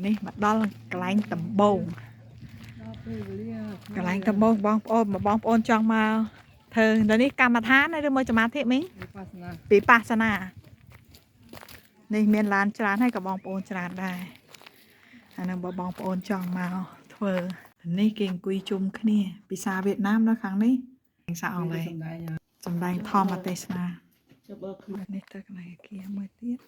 នេះមកដល់កន្លែងដំបងកន្លែងដំបងបងប្អូនចង់មកធ្វើដល់នេះកម្មដ្ឋានឬមួយសមាធិមីងវិបស្សនានេះមានឡានច្រើនហើយក៏បងប្អូនច្រើនដែរអានឹងបងប្អូនចង់មកធ្វើនេះគេអង្គុយជុំគ្នាភាសាវៀតណាមនៅខាងនេះភាសាអង់គ្លេសសម្ដែងធម្មទេសនានេះទៅកន្លែងអគារមួយទៀត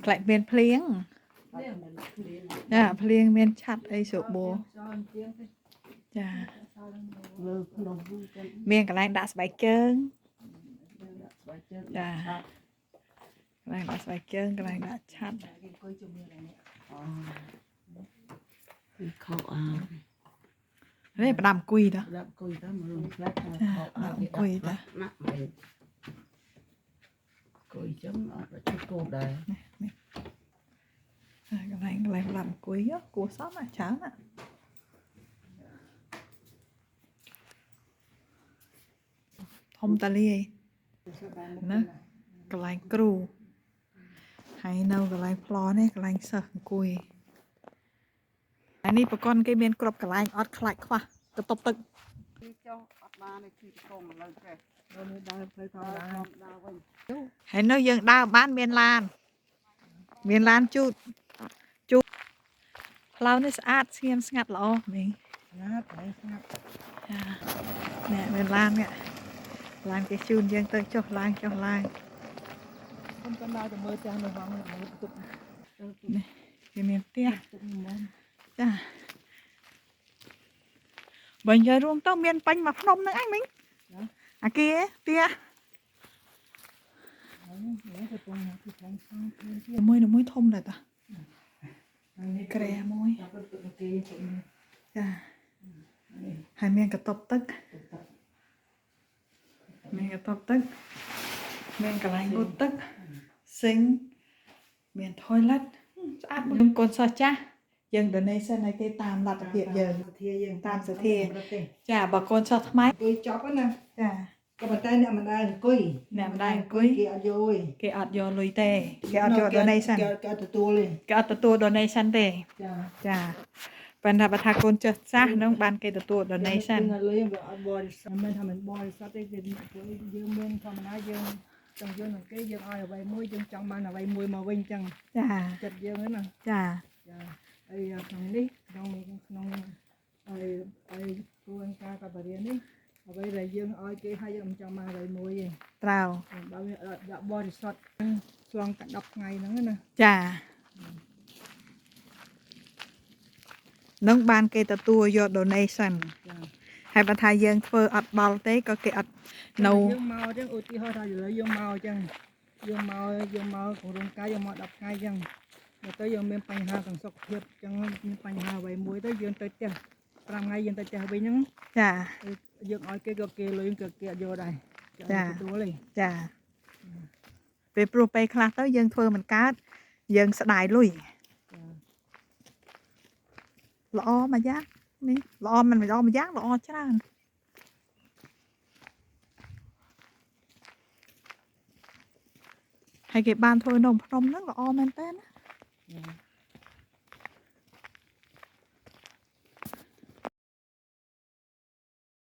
ខ្លាច់មានភ្លៀងចាភ្លៀងមានឆាត់អីស្រួលបួចាមានកន្លែងដាក់ស្បែកជើងចាកន្លែងដាក់ស្បែកជើងកន្លែងដាក់ឆាត់ខោអានេះផ្ដាំអង្គុយតាអង្គុយទៅមើលផ្លែខោអង្គុយតាណាស់មែនអង្គុយចឹងអត់ទៅគោដែរកន្លែងផ្ដាំអង្គុយគួរសមណាច្រើនណាធំតាលាយណាកន្លែងគ្រូហើយនៅកន្លែងផ្លនេះកន្លែងសិស្សអង្គុយនេះប្រកនគេមានគ្រប់កន្លែងអត់ខ្លាច់ខ្វះទៅតបទឹកចុះអត់បានគឺកងលើចេះនៅដើរផ្លូវធម្មតាដើរវិញហើយនៅយើងដើរបានមានឡានជូតផ្លូវនេះស្អាតស្ងៀមស្ងាត់ល្អមីងស្ងាត់ហើយស្ងាត់ចានេះមានឡានគេជូនយើងទៅចុះឡើងខ្ញុំក៏ដើរទៅមើលផ្ទះនៅហងមើលទុកនេះគេមានផ្ទះចាបើនិយាយរួមទៅមានបាញ់មកភ្នំហ្នឹងអញមីងអាគារផ្ទះមួយធំដែរតាក្រែមួយចាហើយមានកតបទឹកមានកន្លែងងូតទឹកសិងមាន toilet ស្អាតយើងកូនសិស្សចាស់យើង donation ឲ្យគេតាមលទ្ធភាពយើងតាមសទ្ធាចាបើកូនសិស្សថ្មីអង្គុយចប់ណាចាក៏ប៉ុន្តែអ្នកម្ដាយអង្គុយគេអត់យកលុយទេគេអត់យក donation គេអត់ទទួលទេគេអត់ទទួល donation ទេចាប៉ុន្តែបើថាកូនចេះចាស់នឹងបានគេទទួល donation លុយវាអត់បរិសុទ្ធមិនថាមិនបរិសុទ្ធទេគេយើងមានធម្មតាយើងចង់យើងនឹងគេយើងឲ្យអ្វីមួយយើងចង់បានអ្វីមួយមកវិញអញ្ចឹងចាចិត្តយើងហ្នឹងណាចាហើយក្នុងនេះក្នុងឲ្យគួរការកាបរៀននេះអ្វីដែលយើងឲ្យគេឲ្យយើងមិនចង់បានអ្វីមួយទេត្រូវបើវាដាក់បរិសុទ្ធឆ្លងកាត់10ថ្ងៃហ្នឹងណាចានឹងបានគេទទួលយក donation ហើយបើថាយើងធ្វើអត់ដល់ទេក៏គេអត់នៅយើងមកអញ្ចឹងឧទាហរណ៍ថាឥឡូវយើងមកអញ្ចឹងយើងមកក្រុមការយើងមក10ថ្ងៃអញ្ចឹងទៅយើងមានបញ្ហាទាំងសុខភាពអញ្ចឹងមានបញ្ហាអ្វីមួយទៅយើងទៅផ្ទះ5ថ្ងៃយើងទៅផ្ទះវិញហ្នឹងចាយើងឲ្យគេក៏គេលុយក៏គេអត់យកដែរចាទទួលទេចាពេលព្រោះពេលខ្លះទៅយើងធ្វើមិនកើតយើងស្ដាយលុយល្អមួយយ៉ាងនេះល្អមិនល្អមួយយ៉ាងល្អច្រើនហើយគេបានធ្វើនំភ្នំហ្នឹងល្អមែនតើណា